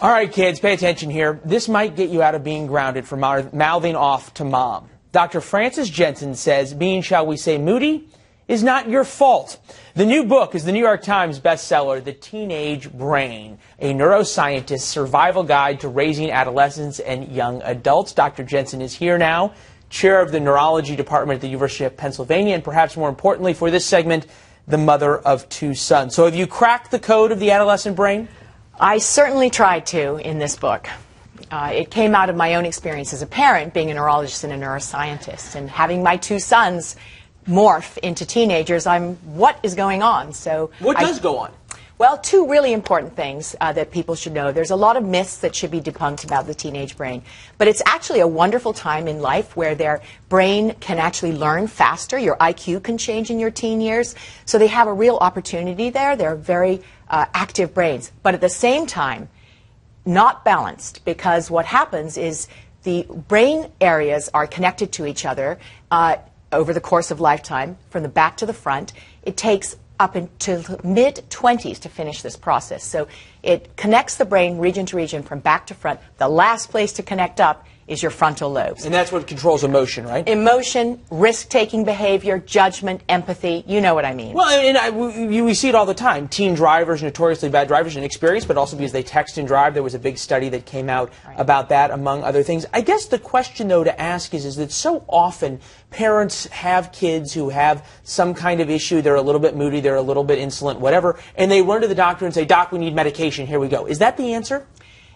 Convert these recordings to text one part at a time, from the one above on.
All right, kids, pay attention here. This might get you out of being grounded for mouthing off to mom. Dr. Frances Jensen says being, shall we say, moody is not your fault. The new book is the New York Times bestseller, The Teenage Brain, a neuroscientist's survival guide to raising adolescents and young adults. Dr. Jensen is here now, chair of the neurology department at the University of Pennsylvania, and perhaps more importantly for this segment, the mother of two sons. So have you cracked the code of the adolescent brain? I certainly tried to in this book. It came out of my own experience as a parent, being a neurologist and a neuroscientist, and having my two sons morph into teenagers. What is going on? So what does go on? Well, two really important things that people should know. There's a lot of myths that should be debunked about the teenage brain, but it's actually a wonderful time in life where their brain can actually learn faster. Your IQ can change in your teen years, so they have a real opportunity there. They're very active brains, but at the same time, not balanced, because what happens is the brain areas are connected to each other over the course of lifetime, from the back to the front. It takes up into mid-20s to finish this process. So it connects the brain region to region from back to front. The last place to connect up is your frontal lobes. And that's what controls emotion, right? Emotion, risk-taking behavior, judgment, empathy, you know what I mean. Well, and we see it all the time. Teen drivers, notoriously bad drivers, inexperienced, but also because they text and drive. There was a big study that came out about that, among other things. I guess the question, though, to ask is that so often parents have kids who have some kind of issue. They're a little bit moody, they're a little bit insolent, whatever, and they run to the doctor and say, "Doc, we need medication, here we go." Is that the answer?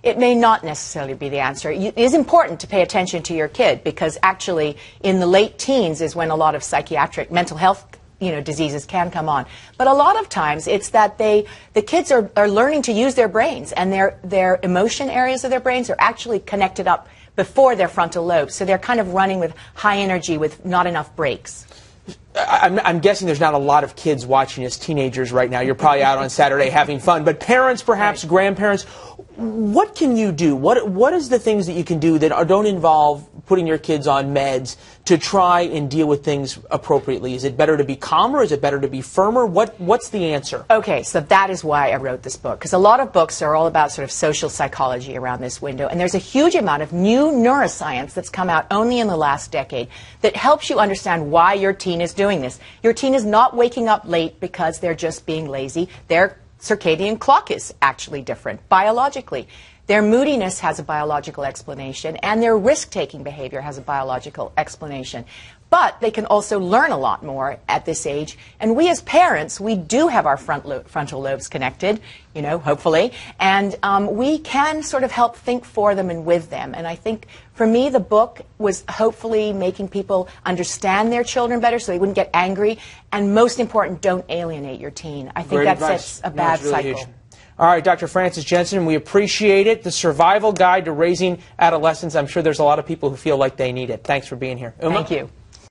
It may not necessarily be the answer. It is important to pay attention to your kid, because actually in the late teens is when a lot of psychiatric mental health diseases can come on. But a lot of times it's that the kids are learning to use their brains, and their emotion areas of their brains are actually connected up before their frontal lobes. So they're kind of running with high energy with not enough breaks. I'm guessing there's not a lot of kids watching as teenagers right now. You're probably out on Saturday having fun. But parents, perhaps, grandparents, what can you do? What is the things that you can do that don't involve putting your kids on meds to try and deal with things appropriately? Is it better to be calmer? Is it better to be firmer? What's the answer? Okay, so that is why I wrote this book, because a lot of books are all about sort of social psychology around this window, and there's a huge amount of new neuroscience that's come out only in the last decade that helps you understand why your teen is doing this. Your teen is not waking up late because they're just being lazy. Their circadian clock is actually different biologically. Their moodiness has a biological explanation, and their risk-taking behavior has a biological explanation. But they can also learn a lot more at this age. And we as parents, we do have our frontal lobes connected, hopefully. And we can sort of help think for them and with them. And I think, for me, the book was hopefully making people understand their children better so they wouldn't get angry. And most important, don't alienate your teen. I think that sets a bad cycle. Huge. All right, Dr. Frances Jensen, we appreciate it. The Survival Guide to Raising Adolescents. I'm sure there's a lot of people who feel like they need it. Thanks for being here. Thank you.